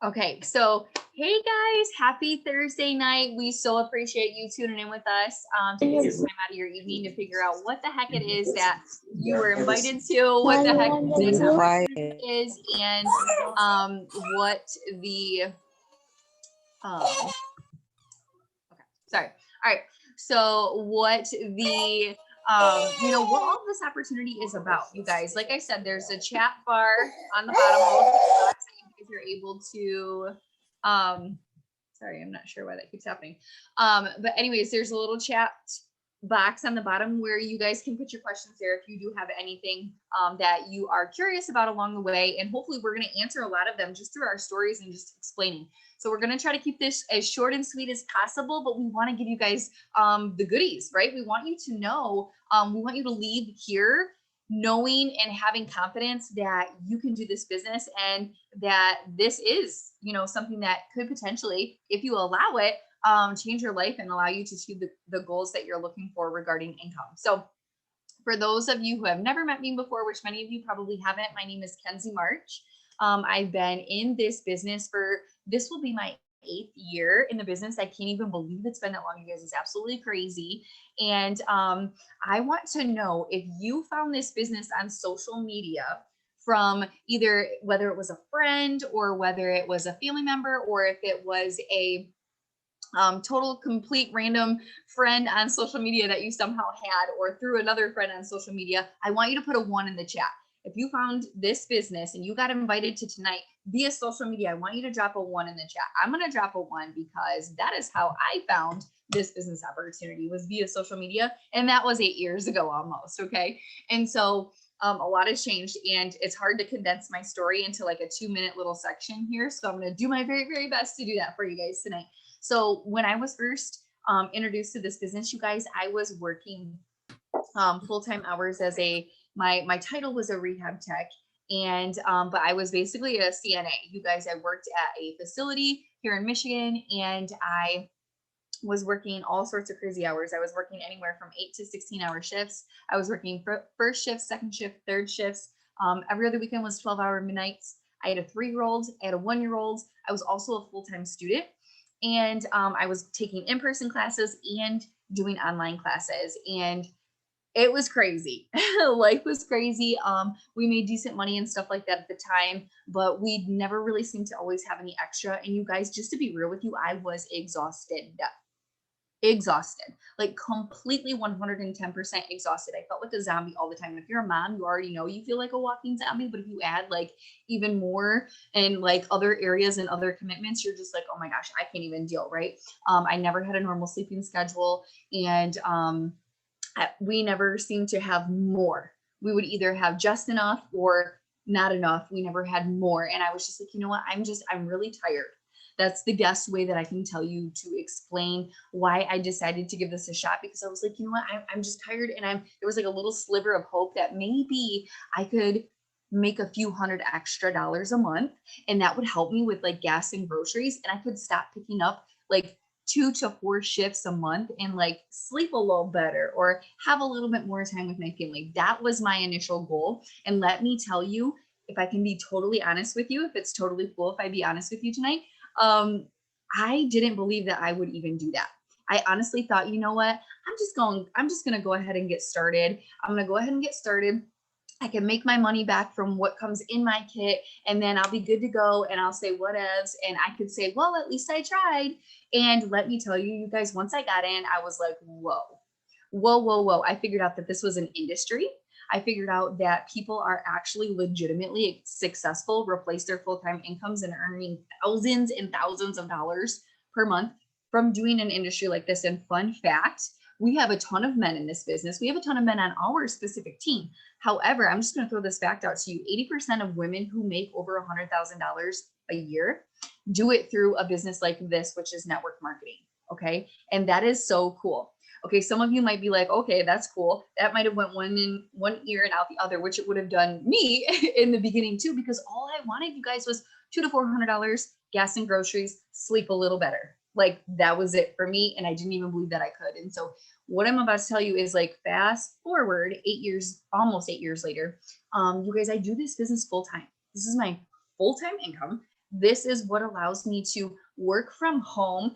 Okay, so hey guys, happy Thursday night. We so appreciate you tuning in with us. Taking some time out of your evening to figure out what the heck it is that you were invited to, what the heck this opportunity is, and what the okay, sorry. All right. So what the what all this opportunity is about, you guys. Like I said, there's a chat bar on the bottom of the box that you guys are able to sorry, I'm not sure why that keeps happening. But anyways, there's a little chat box on the bottom where you guys can put your questions there if you do have anything that you are curious about along the way. And hopefully we're going to answer a lot of them just through our stories and just explaining. So we're going to try to keep this as short and sweet as possible, but we want to give you guys the goodies, right? We want you to know, we want you to leave here knowing and having confidence that you can do this business and that this is, something that could potentially, if you allow it, change your life and allow you to achieve the goals that you're looking for regarding income. So for those of you who have never met me before, which many of you probably haven't, my name is Kenzie March. I've been in this business this will be my 8th year in the business. I can't even believe it's been that long, you guys. It's absolutely crazy. And I want to know if you found this business on social media from either whether it was a friend or whether it was a family member or if it was a total complete random friend on social media that you somehow had or through another friend on social media. I want you to put a 1 in the chat. If you found this business and you got invited to tonight via social media, I want you to drop a 1 in the chat. I'm going to drop a 1 because that is how I found this business opportunity, was via social media. And that was 8 years ago almost. Okay. And so a lot has changed and it's hard to condense my story into like a 2-minute little section here. So I'm going to do my very, very best to do that for you guys tonight. So when I was first introduced to this business, you guys, I was working full-time hours as my title was a rehab tech. And but I was basically a CNA. You guys, I worked at a facility here in Michigan and I was working all sorts of crazy hours. I was working anywhere from 8 to 16-hour shifts. I was working first shift, second shift, third shifts. Every other weekend was 12-hour midnights. I had a 3-year-old, I had a 1-year-old. I was also a full-time student. And I was taking in-person classes and doing online classes. And it was crazy. Life was crazy. We made decent money and stuff like that at the time, but we never really seemed to always have any extra. And you guys, just to be real with you, I was exhausted, like completely 110% exhausted. I felt like a zombie all the time. And if you're a mom, you already know you feel like a walking zombie, but if you add like even more and like other areas and other commitments, you're just like, oh my gosh, I can't even deal, right? I never had a normal sleeping schedule, and we never seemed to have more. We would either have just enough or not enough. We never had more. And I was just like, you know what? I'm really tired. That's the best way that I can tell you to explain why I decided to give this a shot, because I was like, you know what, I'm just tired. And there was like a little sliver of hope that maybe I could make a few $100 extra a month. And that would help me with like gas and groceries. And I could stop picking up like 2 to 4 shifts a month and like sleep a little better or have a little bit more time with my family. That was my initial goal. And let me tell you, if I can be totally honest with you, if it's totally cool, if I be honest with you tonight, I didn't believe that I would even do that. I honestly thought, you know what, I'm just going to go ahead and get started. I'm going to go ahead and get started. I can make my money back from what comes in my kit, and then I'll be good to go. And I'll say whatevs. And I could say, well, at least I tried. And let me tell you, you guys, once I got in, I was like, whoa. I figured out that this was an industry. I figured out that people are actually legitimately successful, replace their full-time incomes and earning thousands and thousands of dollars per month from doing an industry like this. And fun fact, we have a ton of men in this business. We have a ton of men on our specific team. However, I'm just going to throw this fact out to you. 80% of women who make over $100,000 a year do it through a business like this, which is network marketing. Okay. And that is so cool. Okay, some of you might be like, okay, that's cool. That might have went one ear and out the other, which it would have done me in the beginning too, because all I wanted, you guys, was $200 to $400, gas and groceries, sleep a little better. Like that was it for me. And I didn't even believe that I could. And so what I'm about to tell you is like fast forward 8 years, almost 8 years later, you guys, I do this business full time. This is my full-time income. This is what allows me to work from home.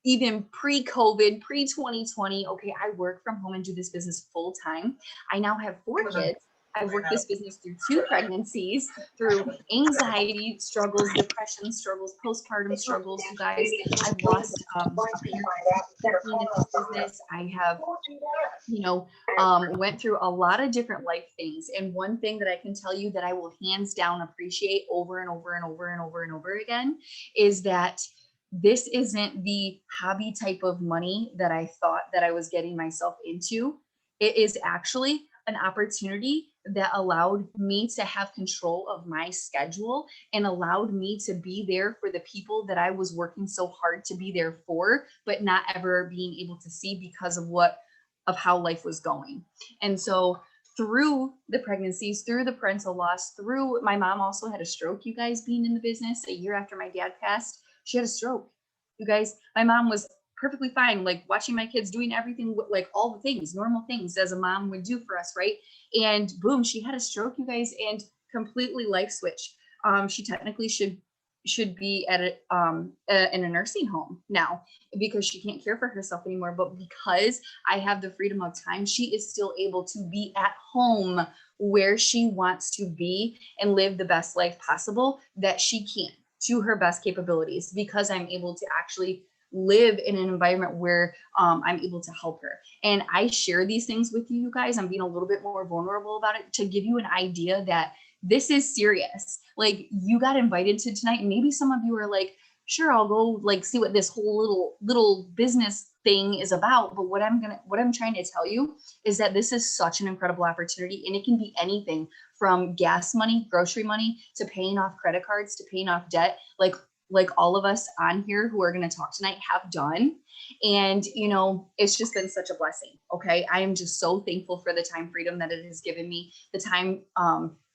Even pre-COVID, pre-2020, okay, I work from home and do this business full time. I now have 4 kids. I've worked this business through 2 pregnancies, through anxiety struggles, depression struggles, postpartum struggles. You guys, I've lost a parent in this business. I have, went through a lot of different life things. And one thing that I can tell you that I will hands down appreciate over and over and over and over and over again is that this isn't the hobby type of money that I thought that I was getting myself into. It is actually an opportunity that allowed me to have control of my schedule and allowed me to be there for the people that I was working so hard to be there for, but not ever being able to see because of how life was going. And so through the pregnancies, through the parental loss, through my mom also had a stroke, you guys, being in the business a year after my dad passed. She had a stroke. You guys, my mom was perfectly fine, like watching my kids, doing everything, like all the things, normal things as a mom would do for us, right? And boom, she had a stroke, you guys, and completely life switched. She technically should be at in a nursing home now because she can't care for herself anymore. But because I have the freedom of time, she is still able to be at home where she wants to be and live the best life possible that she can, to her best capabilities, because I'm able to actually live in an environment where I'm able to help her. And I share these things with you guys. I'm being a little bit more vulnerable about it to give you an idea that this is serious. Like, you got invited to tonight, and maybe some of you are like, sure, I'll go like see what this whole little business thing is about. But what I'm trying to tell you is that this is such an incredible opportunity, and it can be anything from gas money, grocery money, to paying off credit cards, to paying off debt, like all of us on here who are going to talk tonight have done. And, it's just been such a blessing. Okay. I am just so thankful for the time freedom that it has given me, the time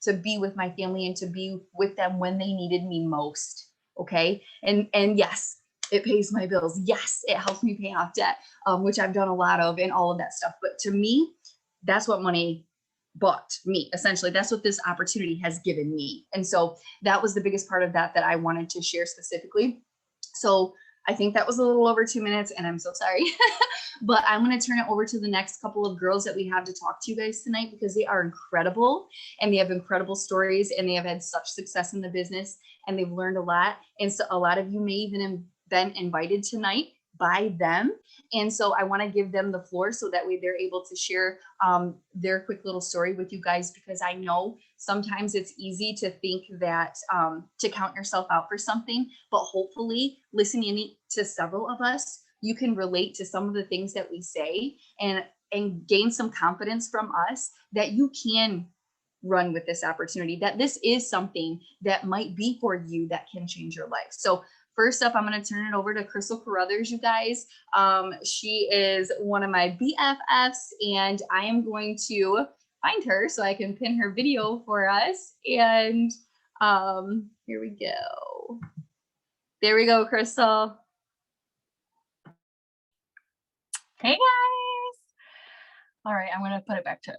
to be with my family and to be with them when they needed me most. Okay. And yes, it pays my bills. Yes, it helps me pay off debt, which I've done a lot of, and all of that stuff. But to me, that's what money bought me. Essentially, that's what this opportunity has given me. And so that was the biggest part of that I wanted to share specifically. So I think that was a little over 2 minutes, and I'm so sorry. But I'm going to turn it over to the next couple of girls that we have to talk to you guys tonight, because they are incredible and they have incredible stories, and they have had such success in the business, and they've learned a lot. And so a lot of you may even have been invited tonight by them. And so I want to give them the floor so that way they're able to share their quick little story with you guys, because I know sometimes it's easy to think that to count yourself out for something, but hopefully listening to several of us, you can relate to some of the things that we say and gain some confidence from us that you can run with this opportunity, that this is something that might be for you that can change your life. So first up, I'm going to turn it over to Crystal Carruthers, you guys. She is one of my BFFs, and I am going to find her so I can pin her video for us. And here we go. There we go, Crystal. Hey guys. All right, I'm going to put it back to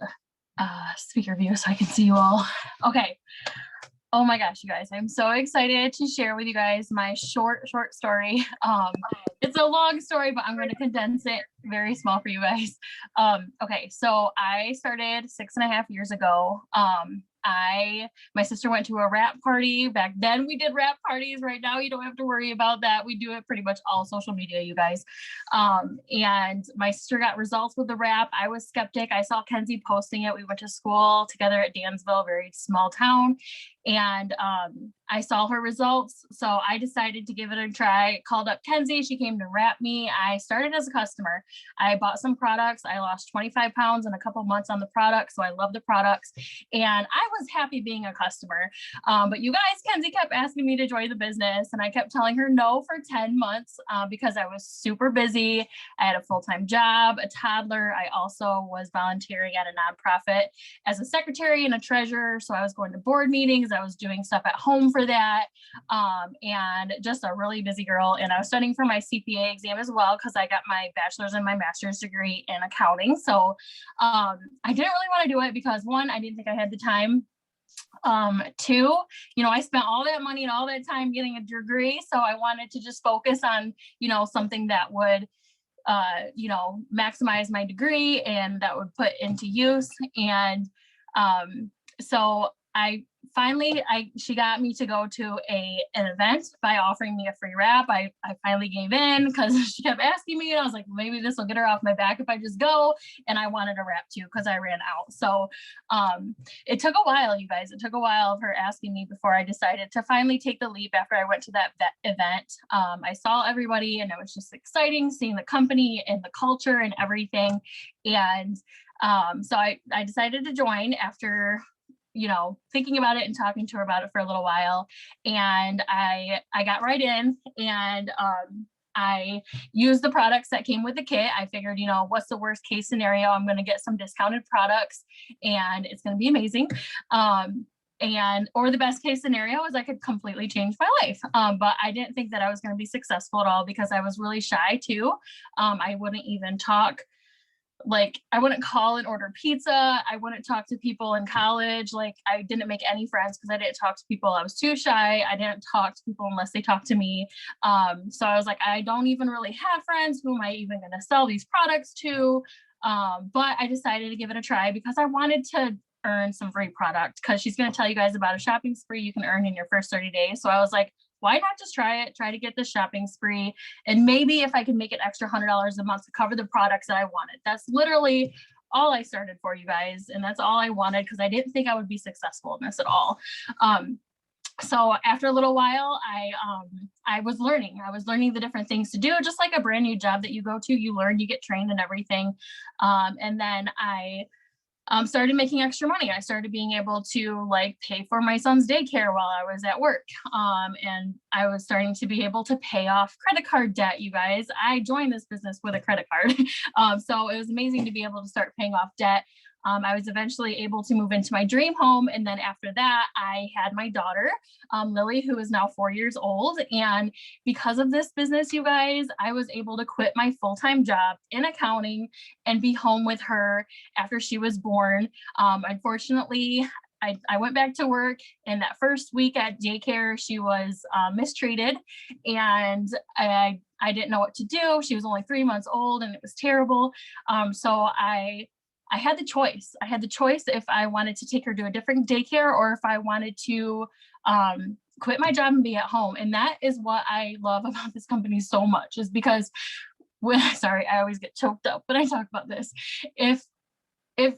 speaker view so I can see you all. Okay. Oh my gosh, you guys, I'm so excited to share with you guys my short story. It's a long story, but I'm going to condense it very small for you guys. Okay, so I started 6.5 years ago. My sister went to a wrap party. Back then we did wrap parties. Right now you don't have to worry about that. We do it pretty much all social media, you guys. And my sister got results with the wrap. I was skeptic. I saw Kenzie posting it. We went to school together at Dansville, very small town. And I saw her results. So I decided to give it a try. Called up Kenzie. She came to wrap me. I started as a customer. I bought some products. I lost 25 pounds in a couple months on the products. So I love the products. And I was happy being a customer. But you guys, Kenzie kept asking me to join the business. And I kept telling her no for 10 months because I was super busy. I had a full-time job, a toddler. I also was volunteering at a nonprofit as a secretary and a treasurer. So I was going to board meetings. I was doing stuff at home for that, and just a really busy girl. And I was studying for my CPA exam as well, because I got my bachelor's and my master's degree in accounting. So I didn't really want to do it because, one, I didn't think I had the time. Two, I spent all that money and all that time getting a degree. So I wanted to just focus on, something that would, maximize my degree and that would put into use. And so she got me to go to an event by offering me a free wrap. I finally gave in because she kept asking me, and I was like, maybe this will get her off my back if I just go. And I wanted a wrap too because I ran out. So it took a while, you guys. It took a while of her asking me before I decided to finally take the leap after I went to that event. I saw everybody, and it was just exciting seeing the company and the culture and everything. And so I decided to join after thinking about it and talking to her about it for a little while. And I got right in, and I used the products that came with the kit. I figured, what's the worst case scenario? I'm going to get some discounted products and it's going to be amazing. Or the best case scenario is I could completely change my life. But I didn't think that I was going to be successful at all because I was really shy too. I wouldn't even talk. I wouldn't call and order pizza. I wouldn't talk to people in college. I didn't make any friends because I didn't talk to people. I was too shy. I didn't talk to people unless they talked to me. So I was like, I don't even really have friends. Who am I even going to sell these products to? But I decided to give it a try because I wanted to earn some free product, because she's going to tell you guys about a shopping spree you can earn in your first 30 days. So I was like, why not just try it, try to get the shopping spree. And maybe if I can make an extra $100 a month to cover the products that I wanted. That's literally all I started for, you guys. And that's all I wanted because I didn't think I would be successful in this at all. So after a little while, I was learning. I was learning the different things to do, just like a brand new job that you go to, you learn, you get trained and everything. And then I started making extra money. I started being able to pay for my son's daycare while I was at work. And I was starting to be able to pay off credit card debt, you guys. I joined this business with a credit card. So it was amazing to be able to start paying off debt. I was eventually able to move into my dream home. And then after that, I had my daughter, Lily, who is now 4 years old. And because of this business, you guys, I was able to quit my full-time job in accounting and be home with her after she was born. Unfortunately, I went back to work, and that first week at daycare, she was mistreated, and I didn't know what to do. She was only 3 months old, and it was terrible. So I had the choice. I had the choice if I wanted to take her to a different daycare or if I wanted to quit my job and be at home. And that is what I love about this company so much, is because sorry, I always get choked up when I talk about this. If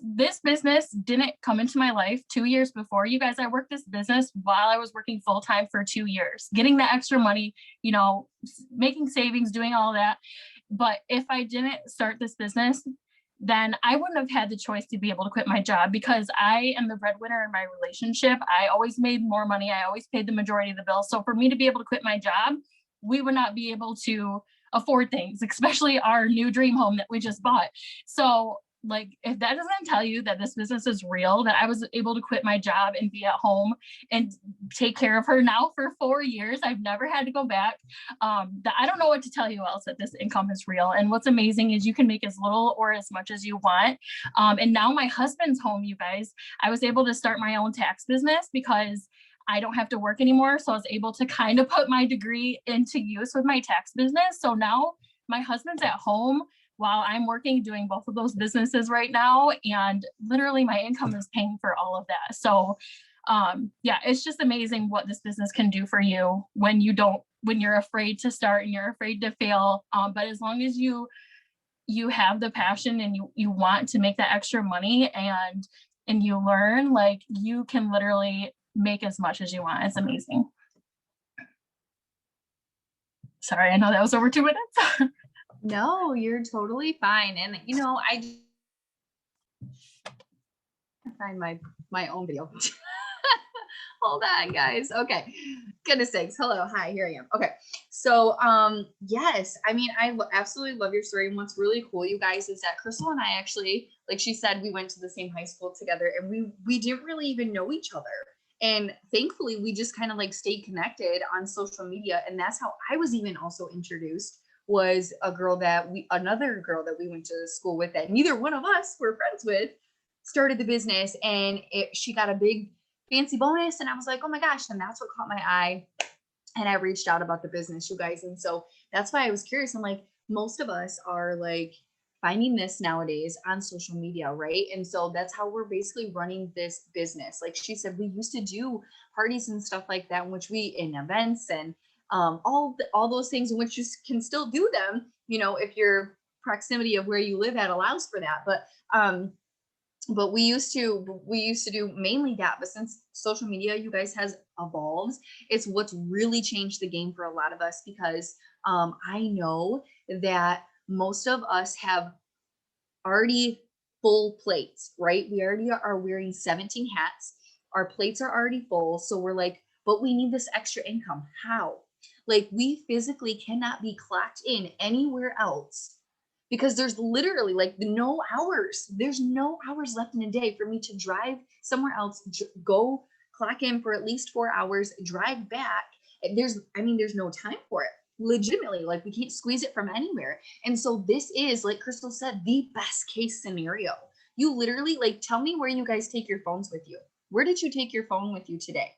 this business didn't come into my life 2 years before, you guys, I worked this business while I was working full-time for 2 years, getting that extra money, making savings, doing all that. But if I didn't start this business, then I wouldn't have had the choice to be able to quit my job, because I am the breadwinner in my relationship. I always made more money. I always paid the majority of the bills. So for me to be able to quit my job, we would not be able to afford things, especially our new dream home that we just bought. So if that doesn't tell you that this business is real, that I was able to quit my job and be at home and take care of her now for 4 years, I've never had to go back. That I don't know what to tell you else, that this income is real. And what's amazing is you can make as little or as much as you want. And now my husband's home, you guys. I was able to start my own tax business because I don't have to work anymore. So I was able to kind of put my degree into use with my tax business. So now my husband's at home while I'm working, doing both of those businesses right now. And literally my income is paying for all of that. So yeah, it's just amazing what this business can do for you when you're afraid to start and you're afraid to fail. But as long as you have the passion and you want to make that extra money and you learn, you can literally make as much as you want. It's amazing. Sorry, I know that was over 2 minutes. No, you're totally fine. And I find my own video. Hold on, guys. Okay. Goodness sakes. Hello. Hi, here I am. Okay. So, yes, I mean, I absolutely love your story. And what's really cool, you guys, is that Crystal and I actually, like she said, we went to the same high school together, and we didn't really even know each other. And thankfully, we just kind of stayed connected on social media. And that's how I was even also introduced, was another girl that we went to school with that neither one of us were friends with, started the business, and she got a big fancy bonus. And I was like, oh my gosh. And that's what caught my eye. And I reached out about the business, you guys. And so that's why I was curious. I'm like, most of us are like finding this nowadays on social media, right? And so that's how we're basically running this business. Like she said, we used to do parties and stuff like that, in which we in events and all those things in which you can still do them, you know, if your proximity of where you live at allows for that. But we used to do mainly that. But since social media, you guys, has evolved, it's what's really changed the game for a lot of us, because I know that most of us have already full plates, right? We already are wearing 17 hats. Our plates are already full. So we're like, but we need this extra income. How? Like, we physically cannot be clocked in anywhere else, because there's literally like no hours. There's no hours left in a day for me to drive somewhere else, go clock in for at least 4 hours, drive back. There's no time for it. Legitimately, like, we can't squeeze it from anywhere. And so this is, like Crystal said, the best case scenario. You literally, like, tell me where you guys take your phones with you. Where did you take your phone with you today?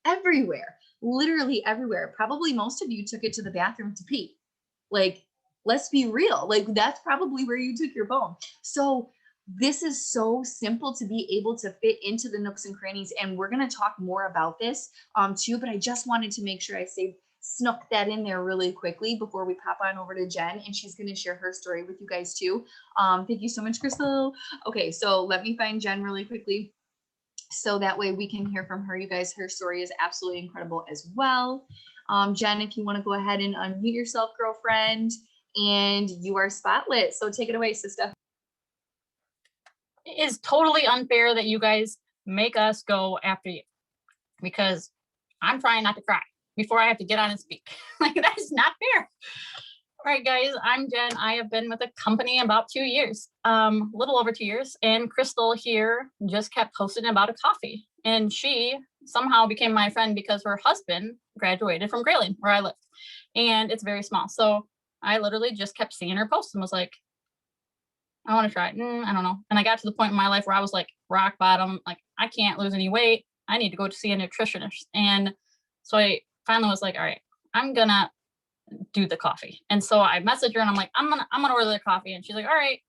Everywhere, literally everywhere. Probably most of you took it to the bathroom to pee. Like, let's be real. Like, that's probably where you took your phone. So this is so simple to be able to fit into the nooks and crannies. And we're going to talk more about this too, but I just wanted to make sure I snuck that in there really quickly before we pop on over to Jen, and she's going to share her story with you guys too. Thank you so much, Crystal. Okay, so let me find Jen really quickly, so that way we can hear from her. You guys, her story is absolutely incredible as well. Jen, if you want to go ahead and unmute yourself, girlfriend, and you are spotlit. So take it away, sister. It is totally unfair that you guys make us go after you, because I'm trying not to cry before I have to get on and speak. Like, that is not fair. All right, guys, I'm Jen. I have been with the company about 2 years, a little over 2 years. And Crystal here just kept posting about a coffee. And she somehow became my friend because her husband graduated from Grayling, where I live. And it's very small. So I literally just kept seeing her post and was like, I want to try it. I don't know. And I got to the point in my life where I was like rock bottom. Like, I can't lose any weight. I need to go to see a nutritionist. And so I finally was like, all right, I'm gonna do the coffee. And so I messaged her and I'm like, I'm gonna order the coffee. And she's like, all right.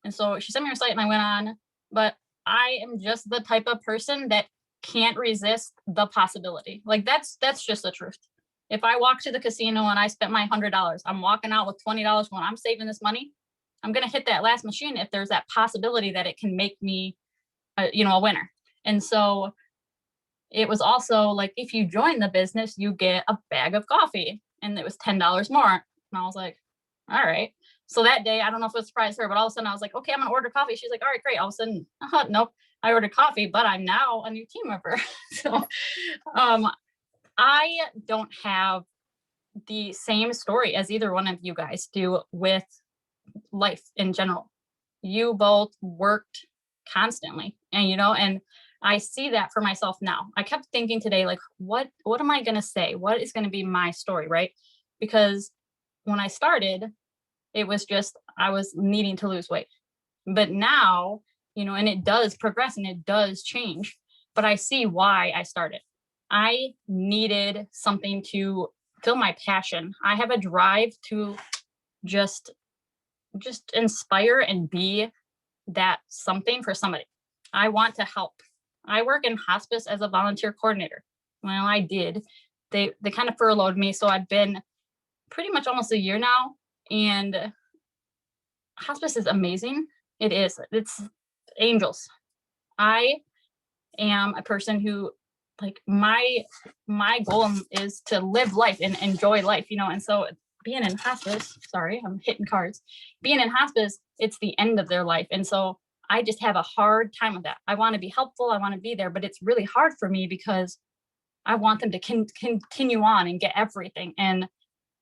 And so she sent me her site and I went on. But I am just the type of person that can't resist the possibility. Like, that's just the truth. If I walk to the casino and I spent my $100, I'm walking out with $20 when I'm saving this money. I'm gonna hit that last machine if there's that possibility that it can make me, a winner. And so it was also like, if you join the business, you get a bag of coffee, and it was $10 more. And I was like, all right. So that day, I don't know if it surprised her, but all of a sudden I was like, okay, I'm gonna order coffee. She's like, all right, great. All of a sudden, nope, I ordered coffee, but I'm now a new team member. So I don't have the same story as either one of you guys do with life in general. You both worked constantly, and I see that for myself now. I kept thinking today, like, what am I going to say? What is going to be my story, right? Because when I started, it was just, I was needing to lose weight. But now, and it does progress and it does change, but I see why I started. I needed something to fill my passion. I have a drive to just inspire and be that something for somebody. I want to help. I work in hospice as a volunteer coordinator. Well, I did. They kind of furloughed me, so I've been pretty much almost a year now, and hospice is amazing. It is. It's angels. I am a person who, like, my goal is to live life and enjoy life, and so being in hospice, sorry, I'm hitting cards. Being in hospice, it's the end of their life. And so I just have a hard time with that. I want to be helpful. I want to be there, but it's really hard for me because I want them to continue on and get everything. And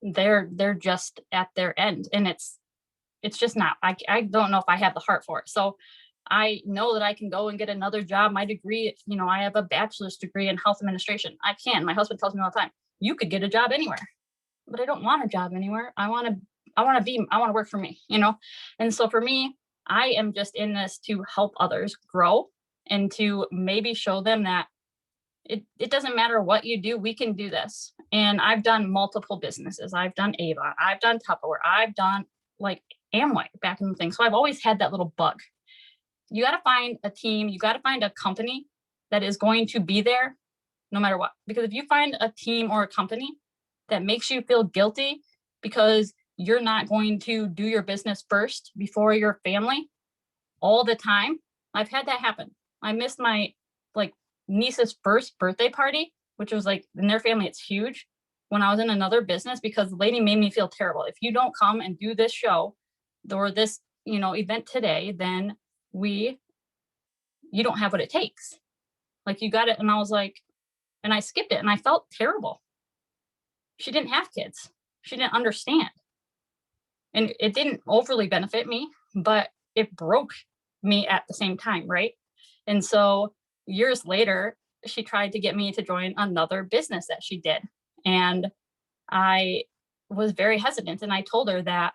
they're just at their end. And it's just not, I don't know if I have the heart for it. So I know that I can go and get another job. My degree, I have a bachelor's degree in health administration. I can. My husband tells me all the time, you could get a job anywhere. But I don't want a job anywhere. I want to work for me, And so for me, I am just in this to help others grow and to maybe show them that it doesn't matter what you do, we can do this. And I've done multiple businesses. I've done Avon, I've done Tupperware, I've done like Amway back in the thing. So I've always had that little bug. You got to find a team, you got to find a company that is going to be there no matter what. Because if you find a team or a company that makes you feel guilty because you're not going to do your business first before your family all the time. I've had that happen. I missed my like niece's first birthday party, which was like in their family, it's huge, when I was in another business, because the lady made me feel terrible. If you don't come and do this show or this, event today, then you don't have what it takes. Like you got it. And I was like, and I skipped it and I felt terrible. She didn't have kids. She didn't understand. And it didn't overly benefit me, but it broke me at the same time, right? And so years later, she tried to get me to join another business that she did. And I was very hesitant. And I told her that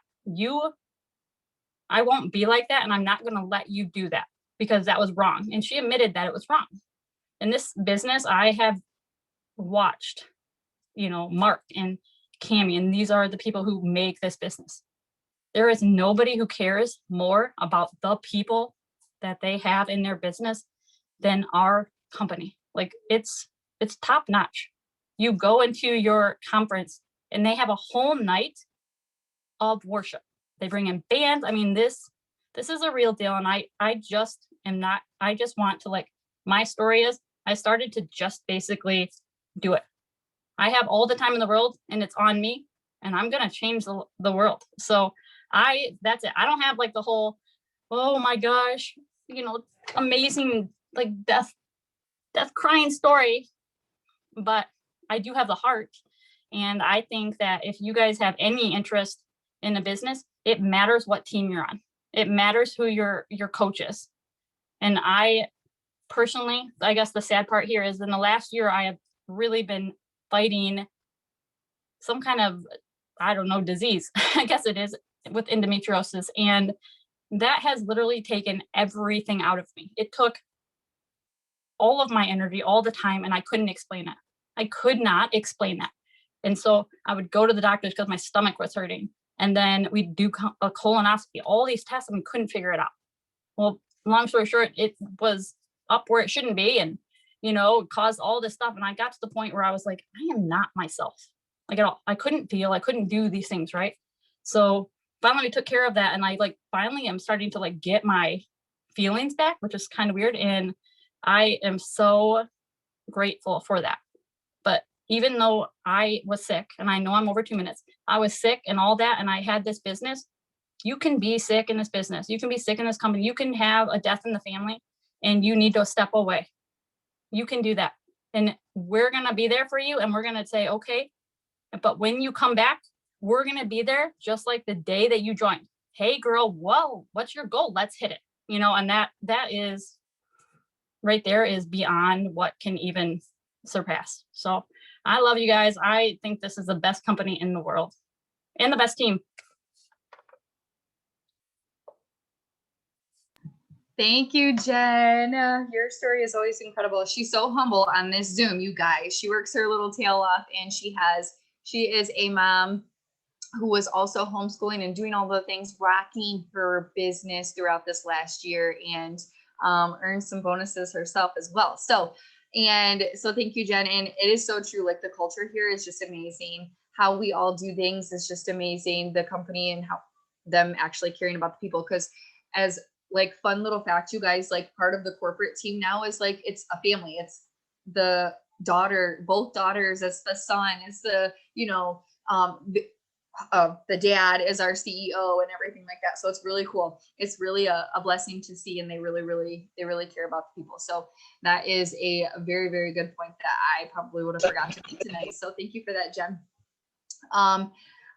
I won't be like that. And I'm not going to let you do that because that was wrong. And she admitted that it was wrong. In this business, I have watched, Mark and Cammie, and these are the people who make this business. There is nobody who cares more about the people that they have in their business than our company. Like it's top notch. You go into your conference and they have a whole night of worship. They bring in bands. I mean, this is a real deal. And I just want to, my story is I started to just basically do it. I have all the time in the world and it's on me and I'm going to change the world. So that's it. I don't have the whole, oh my gosh, amazing, death crying story, but I do have the heart. And I think that if you guys have any interest in a business, it matters what team you're on. It matters who your coach is. And I personally, I guess the sad part here is in the last year, I have really been fighting some kind of, I don't know, disease, I guess it is, with endometriosis. And that has literally taken everything out of me. It took all of my energy all the time and I couldn't explain it. I could not explain that. And so I would go to the doctors because my stomach was hurting. And then we'd do a colonoscopy, all these tests, and we couldn't figure it out. Well, long story short, it was up where it shouldn't be. And, caused all this stuff. And I got to the point where I was like, I am not myself, at all. I couldn't do these things. Right. So finally we took care of that. And I finally am starting to get my feelings back, which is kind of weird. And I am so grateful for that. But even though I was sick, and I know I'm over 2 minutes, I was sick and all that, and I had this business. You can be sick in this business. You can be sick in this company. You can have a death in the family and you need to step away. You can do that. And we're going to be there for you. And we're going to say, okay, but when you come back, we're going to be there just like the day that you joined. Hey girl, whoa, what's your goal? Let's hit it. And that is right there is beyond what can even surpass. So I love you guys. I think this is the best company in the world and the best team. Thank you, Jen. Your story is always incredible. She's so humble on this Zoom, you guys. She works her little tail off, and she is a mom who was also homeschooling and doing all the things, rocking her business throughout this last year, and earned some bonuses herself as well. So thank you, Jen. And it is so true. The culture here is just amazing. How we all do things is just amazing. The company and how them actually caring about the people. Because as fun little fact, you guys, part of the corporate team now is it's a family. It's the daughter, both daughters, it's the son, it's the, the dad is our CEO and everything like that. So it's really cool. It's really a blessing to see. And they really care about the people. So that is a very, very good point that I probably would have forgot to make tonight. So thank you for that, Jen.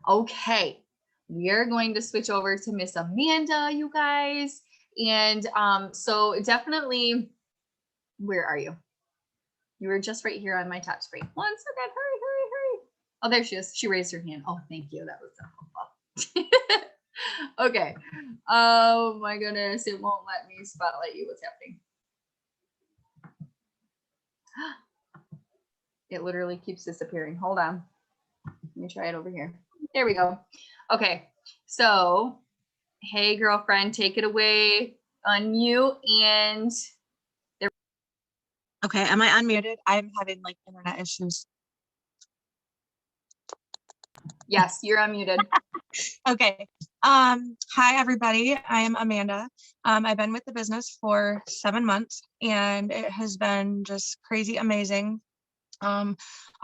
Okay. We are going to switch over to Miss Amanda, you guys. And so definitely, where are you? You were just right here on my top screen. One second, hurry. Oh, there she is. She raised her hand. Oh, thank you. That was so helpful. Okay. Oh my goodness. It won't let me spotlight you. What's happening? It literally keeps disappearing. Hold on. Let me try it over here. There we go. Okay. So, hey, girlfriend, take it away. Unmute and there. Okay, am I unmuted? I'm having like internet issues. Yes, you're unmuted. Okay. Hi everybody. I am Amanda. I've been with the business for 7 months and it has been just crazy amazing. All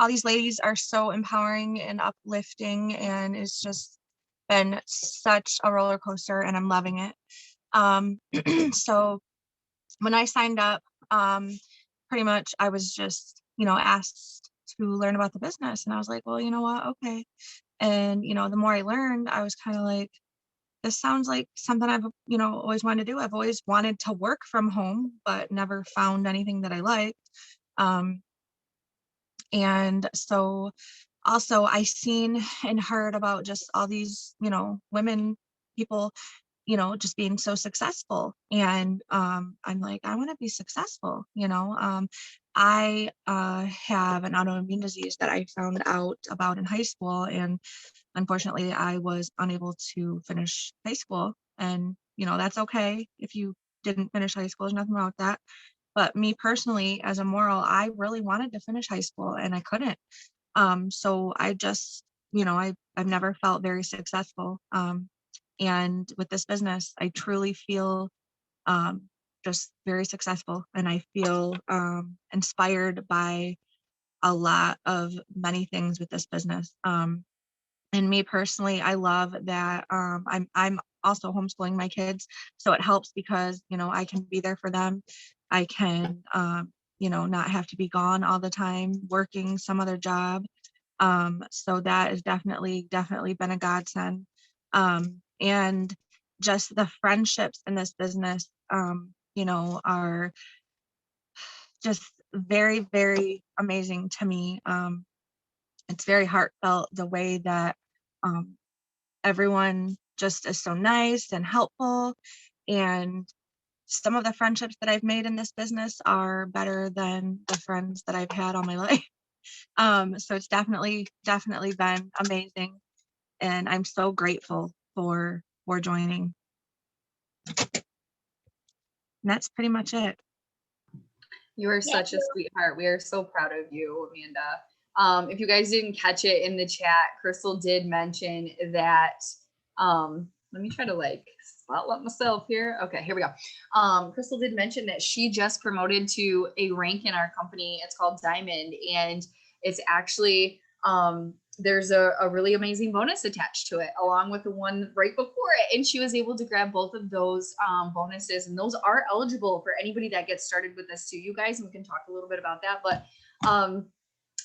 these ladies are so empowering and uplifting, and it's just been such a roller coaster and I'm loving it. So when I signed up, pretty much I was just, asked to learn about the business, and I was like, well, you know what? Okay. And, the more I learned, I was kind of like, this sounds like something I've, always wanted to do. I've always wanted to work from home, but never found anything that I liked. And so also I seen and heard about just all these, women, people, just being so successful. And I'm like, I want to be successful. I have an autoimmune disease that I found out about in high school. And unfortunately, I was unable to finish high school. And, that's okay if you didn't finish high school. There's nothing wrong with that. But me personally, as a moral, I really wanted to finish high school and I couldn't. So I just, I've never felt very successful. And with this business, I truly feel just very successful, and I feel inspired by a lot of many things with this business. And me personally, I love that I'm also homeschooling my kids, so it helps because I can be there for them. I can not have to be gone all the time working some other job. So that has definitely been a godsend. And just the friendships in this business, are just very, very amazing to me. It's very heartfelt the way that everyone just is so nice and helpful. And some of the friendships that I've made in this business are better than the friends that I've had all my life. So it's definitely been amazing. And I'm so grateful for joining. And that's pretty much it. You are such a sweetheart. We are so proud of you, Amanda. If you guys didn't catch it in the chat, Crystal did mention that, let me try to spotlight myself here. Okay, here we go. Crystal did mention that she just promoted to a rank in our company. It's called Diamond, and it's actually, there's a really amazing bonus attached to it, along with the one right before it. And she was able to grab both of those bonuses, and those are eligible for anybody that gets started with this too, you guys. And we can talk a little bit about that, but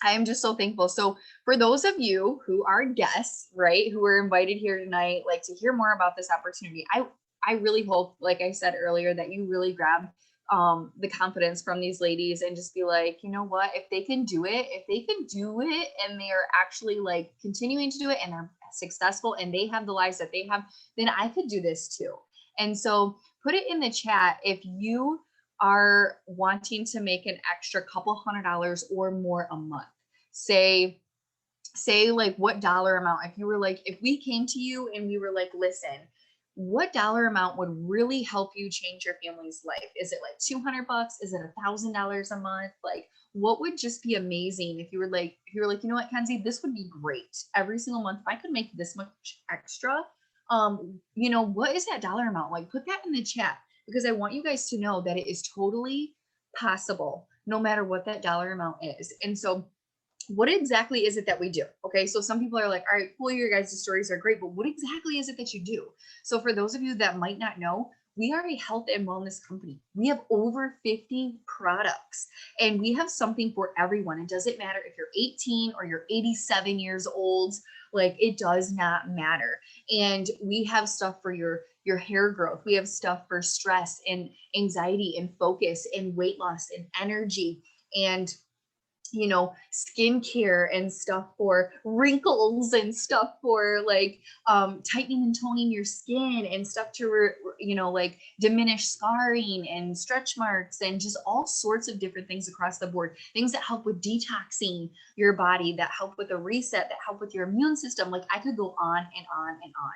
I am just so thankful. So for those of you who are guests, right, who were invited here tonight, like to hear more about this opportunity, I really hope, like I said earlier, that you really grab the confidence from these ladies and just be like, you know what, if they can do it and they are actually like continuing to do it and they're successful and they have the lives that they have, then I could do this too. And so put it in the chat if you are wanting to make an extra couple $100 or more a month. Say like what dollar amount, if you were like, if we came to you and we were like, listen, what dollar amount would really help you change your family's life? Is it like $200? Is it $1,000 a month? Like, what would just be amazing if you were like, you know what, Kenzie, this would be great every single month if I could make this much extra. What is that dollar amount? Like, put that in the chat, because I want you guys to know that it is totally possible, no matter what that dollar amount is. And so what exactly is it that we do? Okay, so some people are like, all right, cool, your guys' stories are great, but what exactly is it that you do? So for those of you that might not know, we are a health and wellness company. We have over 50 products, and we have something for everyone. It doesn't matter if you're 18 or you're 87 years old, like it does not matter. And we have stuff for your hair growth. We have stuff for stress and anxiety and focus and weight loss and energy. And skincare and stuff for wrinkles and stuff for like tightening and toning your skin and stuff to like diminish scarring and stretch marks and just all sorts of different things across the board, things that help with detoxing your body, that help with a reset, that help with your immune system. Like I could go on and on and on.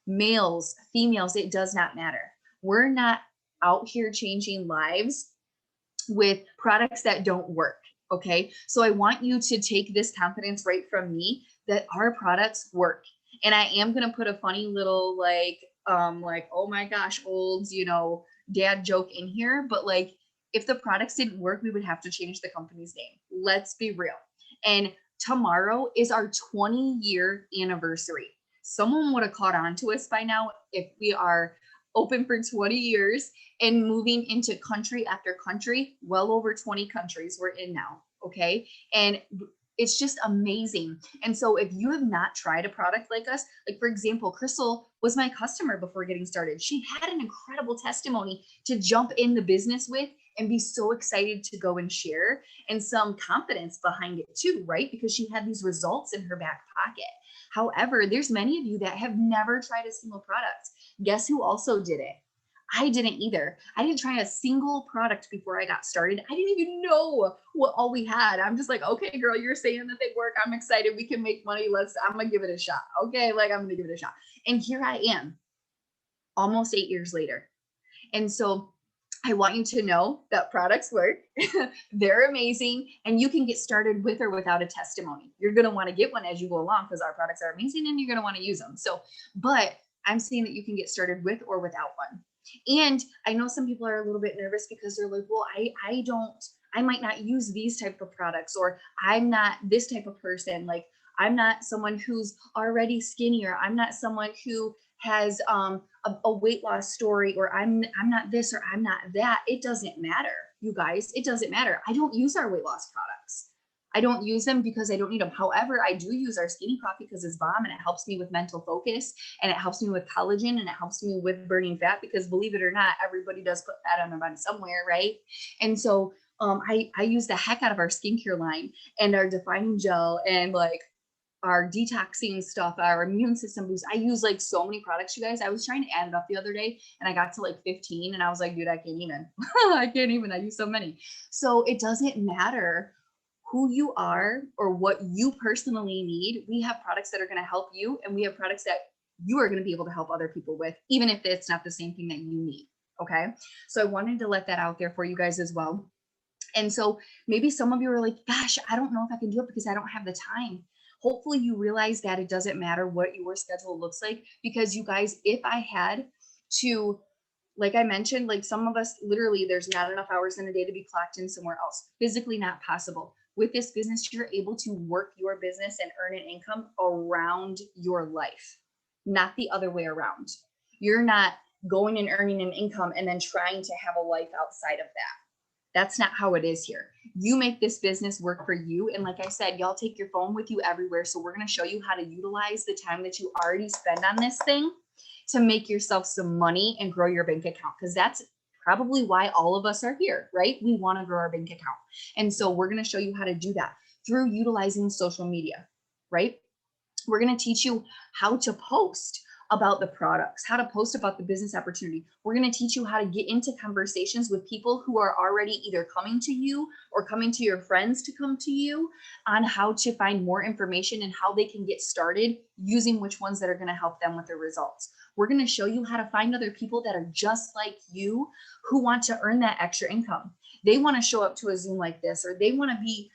Males, females, it does not matter. We're not out here changing lives with products that don't work. Okay. So I want you to take this confidence right from me that our products work. And I am going to put a funny little like, oh my gosh, old, dad joke in here. But like, if the products didn't work, we would have to change the company's name. Let's be real. And tomorrow is our 20-year anniversary. Someone would have caught on to us by now if we are open for 20 years and moving into country after country, well over 20 countries we're in now. Okay. And it's just amazing. And so if you have not tried a product like us, like for example, Crystal was my customer before getting started. She had an incredible testimony to jump in the business with and be so excited to go and share, and some confidence behind it too, right? Because she had these results in her back pocket. However, there's many of you that have never tried a single product. Guess who also did it? I didn't either. I didn't try a single product before I got started. I didn't even know what all we had. I'm just like, okay, girl, you're saying that they work. I'm excited. We can make money. I'm going to give it a shot. Okay. Like I'm going to give it a shot. And here I am almost 8 years later. And so I want you to know that products work. They're amazing. And you can get started with or without a testimony. You're going to want to get one as you go along because our products are amazing and you're going to want to use them. So, but I'm saying that you can get started with or without one. And I know some people are a little bit nervous because they're like, well, I might not use these type of products, or I'm not this type of person. Like I'm not someone who's already skinnier. I'm not someone who has a weight loss story, or I'm not this, or I'm not that. It doesn't matter, you guys. It doesn't matter. I don't use our weight loss products. I don't use them because I don't need them. However, I do use our skinny coffee because it's bomb and it helps me with mental focus and it helps me with collagen and it helps me with burning fat, because believe it or not, everybody does put fat on their body somewhere, right? And so I use the heck out of our skincare line and our defining gel and like our detoxing stuff, our immune system boost. I use like so many products, you guys. I was trying to add it up the other day and I got to like 15 and I was like, dude, I can't even. I use so many. So it doesn't matter who you are or what you personally need. We have products that are going to help you, and we have products that you are going to be able to help other people with, even if it's not the same thing that you need. Okay. So I wanted to let that out there for you guys as well. And so maybe some of you are like, gosh, I don't know if I can do it because I don't have the time. Hopefully you realize that it doesn't matter what your schedule looks like, because you guys, if I had to, like I mentioned, like some of us, literally there's not enough hours in a day to be clocked in somewhere else. Physically not possible. With this business, you're able to work your business and earn an income around your life, not the other way around. You're not going and earning an income and then trying to have a life outside of that. That's not how it is here. You make this business work for you. And like I said, y'all take your phone with you everywhere. So we're going to show you how to utilize the time that you already spend on this thing to make yourself some money and grow your bank account. Because that's probably why all of us are here, right? We want to grow our bank account. And so we're going to show you how to do that through utilizing social media, right? We're going to teach you how to post about the products, how to post about the business opportunity. We're going to teach you how to get into conversations with people who are already either coming to you or coming to your friends to come to you on how to find more information and how they can get started using which ones that are going to help them with their results. We're going to show you how to find other people that are just like you who want to earn that extra income. They want to show up to a Zoom like this, or they want to be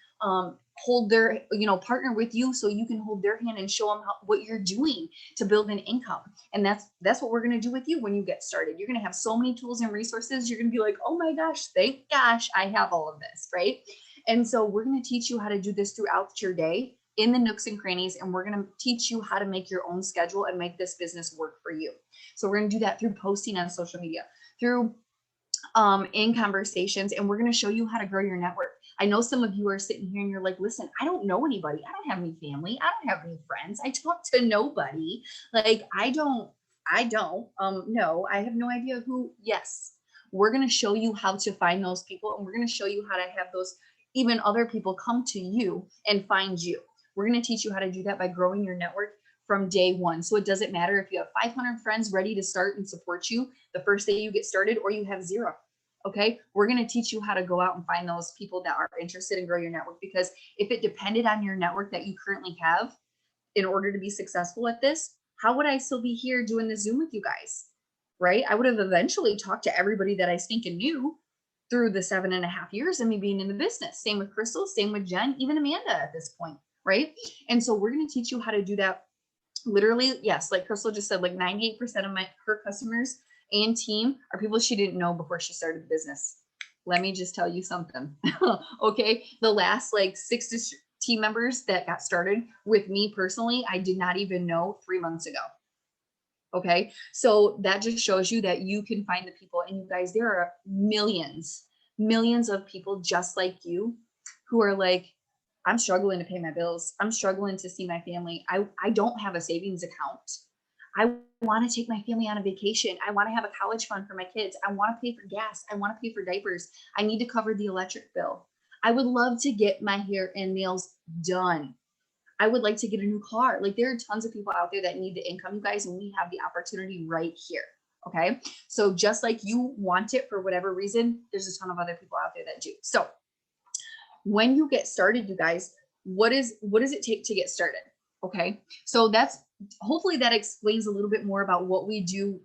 hold their, partner with you so you can hold their hand and show them what you're doing to build an income. And that's what we're going to do with you when you get started. You're going to have so many tools and resources. You're going to be like, oh my gosh, thank gosh, I have all of this, right? And so we're going to teach you how to do this throughout your day in the nooks and crannies. And we're going to teach you how to make your own schedule and make this business work for you. So we're going to do that through posting on social media, through in conversations, and we're going to show you how to grow your network. I know some of you are sitting here and you're like, listen, I don't know anybody. I don't have any family. I don't have any friends. I talk to nobody. Like, no, I have no idea who. Yes, we're going to show you how to find those people, and we're going to show you how to have those even other people come to you and find you. We're going to teach you how to do that by growing your network from day one. So it doesn't matter if you have 500 friends ready to start and support you the first day you get started, or you have 0. Okay. We're going to teach you how to go out and find those people that are interested in grow your network, because if it depended on your network that you currently have in order to be successful at this, how would I still be here doing the Zoom with you guys? Right? I would have eventually talked to everybody that I stinking knew through the 7.5 years of me being in the business. Same with Crystal, same with Jen, even Amanda at this point. Right? And so we're going to teach you how to do that. Literally, yes, like Crystal just said, like 98% of her customers and team are people she didn't know before she started the business. Let me just tell you something. Okay. The last like 6 team members that got started with me personally, I did not even know 3 months ago. Okay. So that just shows you that you can find the people. And you guys, there are millions of people just like you who are like, I'm struggling to pay my bills. I'm struggling to see my family. I don't have a savings account. I want to take my family on a vacation. I want to have a college fund for my kids. I want to pay for gas. I want to pay for diapers. I need to cover the electric bill. I would love to get my hair and nails done. I would like to get a new car. Like, there are tons of people out there that need the income, you guys, and we have the opportunity right here. Okay. So just like you want it for whatever reason, there's a ton of other people out there that do. So when you get started, you guys, what does it take to get started? Okay. So hopefully that explains a little bit more about what we do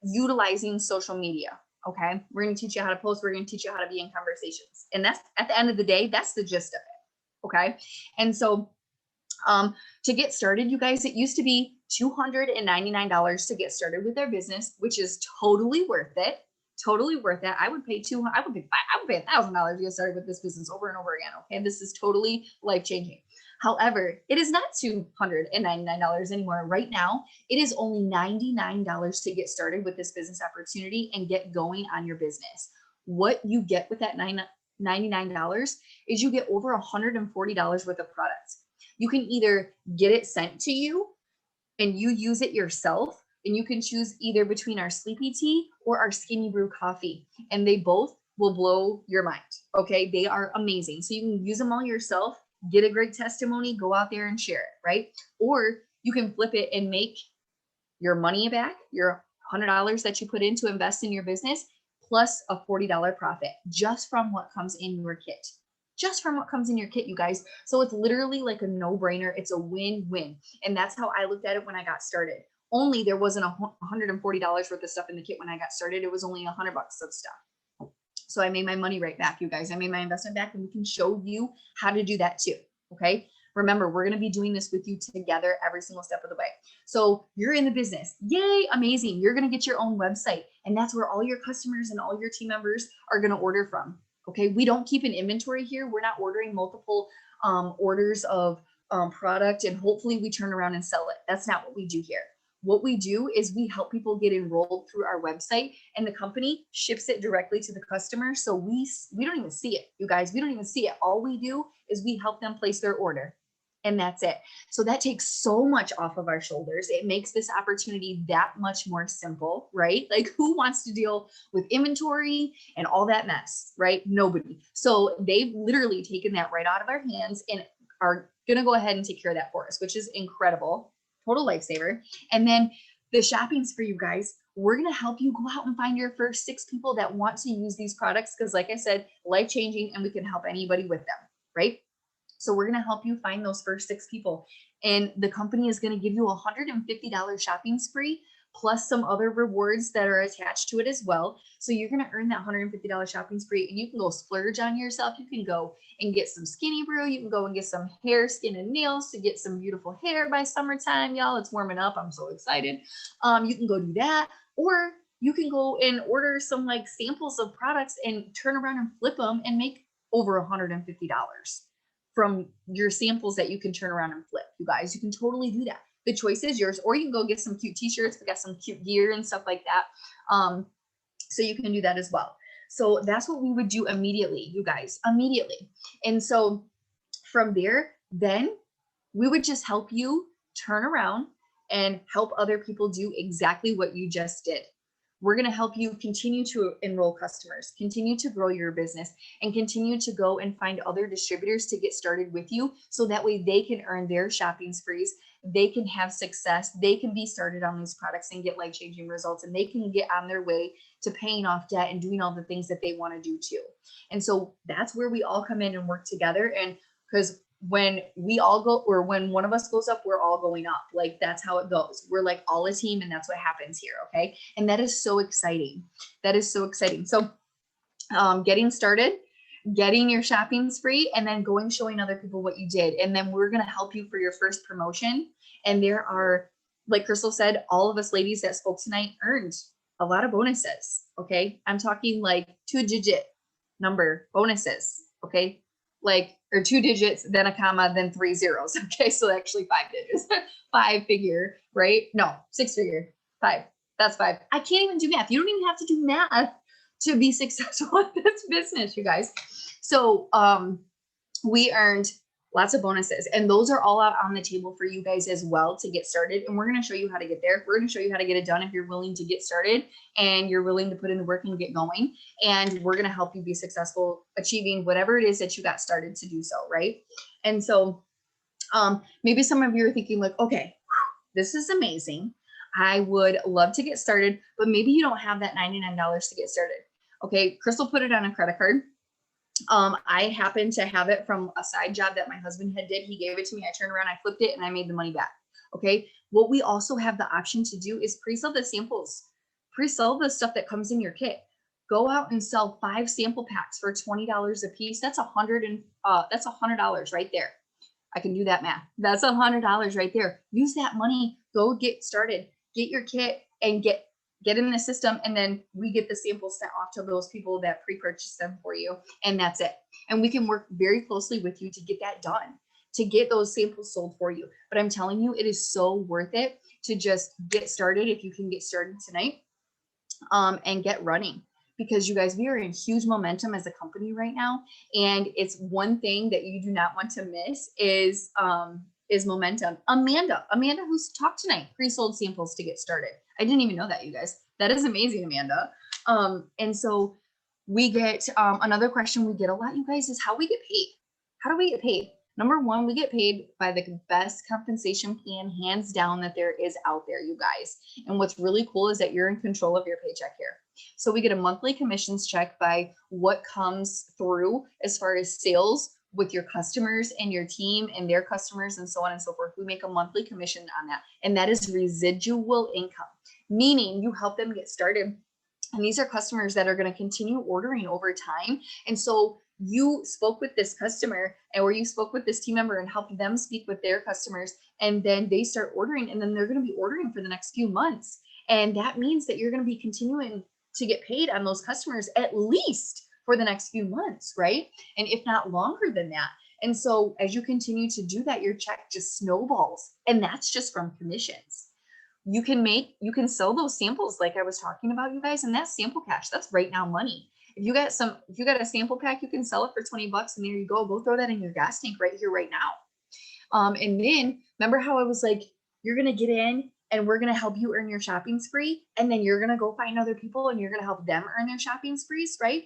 utilizing social media. Okay. We're going to teach you how to post. We're going to teach you how to be in conversations. And that's, at the end of the day, that's the gist of it. Okay. And so to get started, you guys, it used to be $299 to get started with their business, which is totally worth it. Totally worth it. I would pay $1,000 to get started with this business over and over again. Okay. This is totally life-changing. However, it is not $299 anymore. Right now, it is only $99 to get started with this business opportunity and get going on your business. What you get with that $99 is you get over $140 worth of products. You can either get it sent to you and you use it yourself, and you can choose either between our sleepy tea or our skinny brew coffee, and they both will blow your mind. Okay. They are amazing. So you can use them all yourself, get a great testimony, go out there and share it. Right. Or you can flip it and make your money back, your $100 that you put in to invest in your business, plus a $40 profit just from what comes in your kit. Just from what comes in your kit, you guys. So it's literally like a no-brainer. It's a win-win. And that's how I looked at it when I got started. Only there wasn't $140 worth of stuff in the kit when I got started. It was only $100 of stuff. So I made my money right back, you guys. I made my investment back, and we can show you how to do that too. Okay. Remember, we're going to be doing this with you together every single step of the way. So you're in the business. Yay. Amazing. You're going to get your own website, and that's where all your customers and all your team members are going to order from. Okay. We don't keep an inventory here. We're not ordering multiple orders of product and hopefully we turn around and sell it. That's not what we do here. What we do is we help people get enrolled through our website, and the company ships it directly to the customer. So we don't even see it, you guys. We don't even see it. All we do is we help them place their order, and that's it. So that takes so much off of our shoulders. It makes this opportunity that much more simple, right? Like, who wants to deal with inventory and all that mess, right? Nobody. So they've literally taken that right out of our hands and are going to go ahead and take care of that for us, which is incredible. Total lifesaver. And then the shopping's for you guys. We're going to help you go out and find your first 6 people that want to use these products. Cause like I said, life-changing, and we can help anybody with them. Right. So we're going to help you find those first 6 people, and the company is going to give you a $150 shopping spree plus some other rewards that are attached to it as well. So you're going to earn that $150 shopping spree, and you can go splurge on yourself. You can go and get some skinny brew. You can go and get some hair, skin, and nails to get some beautiful hair by summertime, y'all. It's warming up. I'm so excited. You can go do that, or you can go and order some like samples of products and turn around and flip them and make over $150 from your samples that you can turn around and flip. You guys, you can totally do that. The choice is yours, or you can go get some cute t-shirts. We got some cute gear and stuff like that. So you can do that as well. So that's what we would do immediately, you guys, immediately. And so from there, then we would just help you turn around and help other people do exactly what you just did. We're going to help you continue to enroll customers, continue to grow your business, and continue to go and find other distributors to get started with you. So that way they can earn their shopping sprees. They can have success. They can be started on these products and get life-changing results, and they can get on their way to paying off debt and doing all the things that they want to do too. And so that's where we all come in and work together. And because when we all go, or when one of us goes up, we're all going up. Like, that's how it goes. We're like all a team, and that's what happens here. Okay. And that is so exciting. That is so exciting. So getting started, getting your shopping spree, and then going, showing other people what you did. And then we're going to help you for your first promotion. And there are, like Crystal said, all of us ladies that spoke tonight earned a lot of bonuses. Okay. I'm talking like 2-digit number bonuses. Okay. Like, or 2 digits, then a comma, then 3 zeros. Okay. So actually 5 digits, 5 figure, right? No, 6 figure, 5. That's 5. I can't even do math. You don't even have to do math to be successful at this business, you guys. So we earned lots of bonuses, and those are all out on the table for you guys as well to get started. And we're going to show you how to get there. We're going to show you how to get it done if you're willing to get started and you're willing to put in the work and get going. And we're going to help you be successful achieving whatever it is that you got started to do so, right? And so maybe some of you are thinking like, okay, this is amazing. I would love to get started, but maybe you don't have that $99 to get started. Okay, Crystal put it on a credit card. I happened to have it from a side job that my husband had did. He gave it to me. I turned around, I flipped it, and I made the money back. Okay. What we also have the option to do is pre-sell the samples, pre-sell the stuff that comes in your kit. Go out and sell 5 sample packs for $20 a piece. That's $100 right there. I can do that math. That's $100 right there. Use that money, go get started, get your kit, and get in the system, and then we get the samples sent off to those people that pre-purchased them for you, and that's it. And we can work very closely with you to get that done, to get those samples sold for you. But I'm telling you, it is so worth it to just get started if you can get started tonight, and get running. Because you guys, we are in huge momentum as a company right now, and it's one thing that you do not want to miss is momentum. Amanda, who's talked tonight, pre-sold samples to get started. I didn't even know that, you guys. That is amazing, Amanda. And so we get another question we get a lot, you guys, is how we get paid. How do we get paid? Number one, we get paid by the best compensation plan, hands down, that there is out there, you guys. And what's really cool is that you're in control of your paycheck here. So we get a monthly commissions check by what comes through as far as sales with your customers and your team and their customers and so on and so forth. We make a monthly commission on that. And that is residual income, meaning you help them get started. And these are customers that are going to continue ordering over time. And so you spoke with this customer, or you spoke with this team member and helped them speak with their customers. And then they start ordering, and then they're going to be ordering for the next few months. And that means that you're going to be continuing to get paid on those customers at least for the next few months, right? And if not longer than that. And so as you continue to do that, your check just snowballs. And that's just from commissions. You can sell those samples like I was talking about, you guys, and that's sample cash. That's right now money. If you got a sample pack, you can sell it for $20, and there you go. Go throw that in your gas tank right here, right now. And then remember how I was like, you're going to get in and we're going to help you earn your shopping spree. And then you're going to go find other people and you're going to help them earn their shopping sprees, right?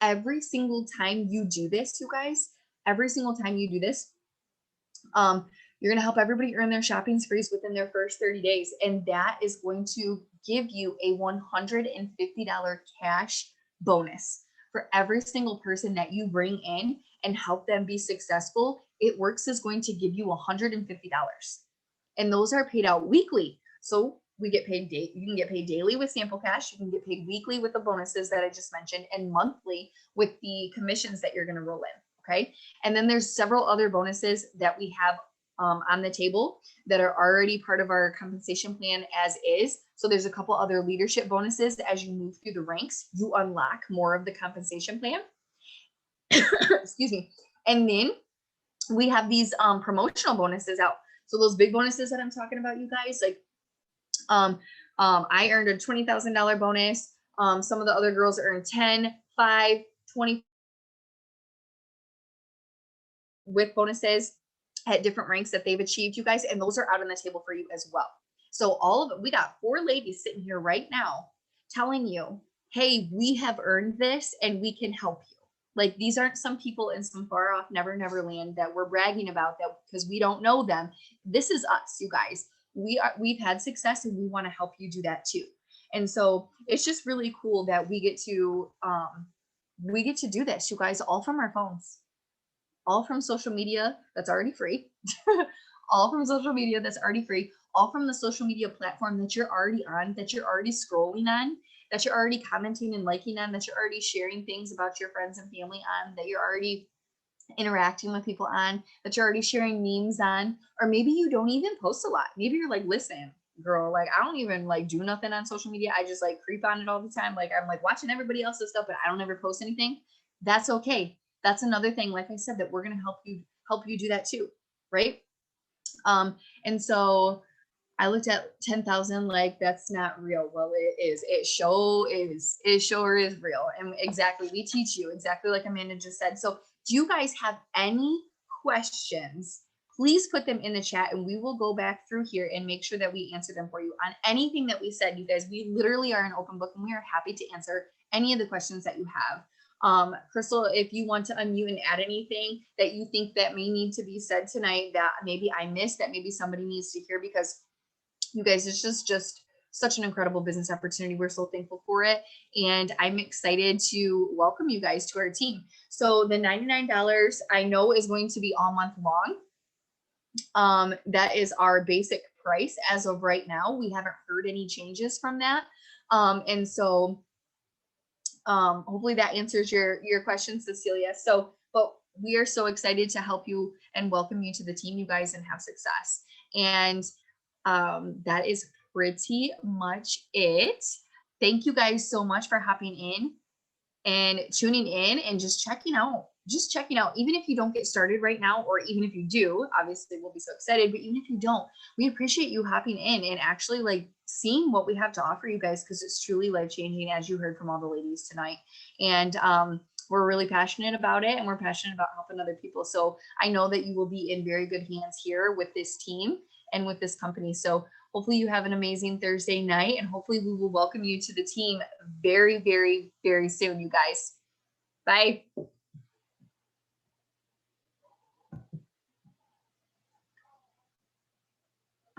Every single time you do this, you guys, every single time you do this, you're going to help everybody earn their shopping sprees within their first 30 days. And that is going to give you a $150 cash bonus for every single person that you bring in and help them be successful. It Works is going to give you $150. And those are paid out weekly. So we get paid you can get paid daily with sample cash. You can get paid weekly with the bonuses that I just mentioned, and monthly with the commissions that you're going to roll in. Okay. And then there's several other bonuses that we have on the table that are already part of our compensation plan as is. So there's a couple other leadership bonuses. As you move through the ranks, you unlock more of the compensation plan. Excuse me. And then we have these promotional bonuses out. So those big bonuses that I'm talking about, you guys, like I earned a $20,000 bonus. Some of the other girls earned 10, 5, 20 with bonuses at different ranks that they've achieved, you guys, and those are out on the table for you as well. So all of it, we got 4 ladies sitting here right now telling you, hey, we have earned this and we can help you. Like, these aren't some people in some far off never land that we're bragging about that because we don't know them. This is us, you guys. We've had success and we want to help you do that too. And so it's just really cool that we get to do this, you guys, all from our phones, all from social media that's already free, all from social media that's already free, all from the social media platform that you're already on, that you're already scrolling on, that you're already commenting and liking on, that you're already sharing things about your friends and family on, that you're already interacting with people on, that you're already sharing memes on, or maybe you don't even post a lot. Maybe you're like, listen, girl, like I don't even like do nothing on social media. I just like creep on it all the time. Like I'm like watching everybody else's stuff, but I don't ever post anything. That's okay. That's another thing, like I said, that we're gonna help you do that too, right? And so I looked at 10,000, like that's not real. Well, it is. It sure is real. And exactly, we teach you exactly like Amanda just said. So do you guys have any questions? Please put them in the chat and we will go back through here and make sure that we answer them for you on anything that we said. You guys, we literally are an open book and we are happy to answer any of the questions that you have. Crystal, if you want to unmute and add anything that you think that may need to be said tonight that maybe I missed, that maybe somebody needs to hear, because you guys, it's just such an incredible business opportunity. We're so thankful for it. And I'm excited to welcome you guys to our team. So the $99 I know is going to be all month long. That is our basic price as of right now. We haven't heard any changes from that. And so hopefully that answers your question, Cecilia. So, but we are so excited to help you and welcome you to the team, you guys, and have success. And that is pretty much it. Thank you guys so much for hopping in and tuning in and just checking out. Even if you don't get started right now, or even if you do, obviously we'll be so excited, but even if you don't, we appreciate you hopping in and actually like seeing what we have to offer you guys, because it's truly life-changing, as you heard from all the ladies tonight. And we're really passionate about it, and we're passionate about helping other people. So I know that you will be in very good hands here with this team and with this company. So hopefully you have an amazing Thursday night, and hopefully we will welcome you to the team very, very, very soon, you guys. Bye.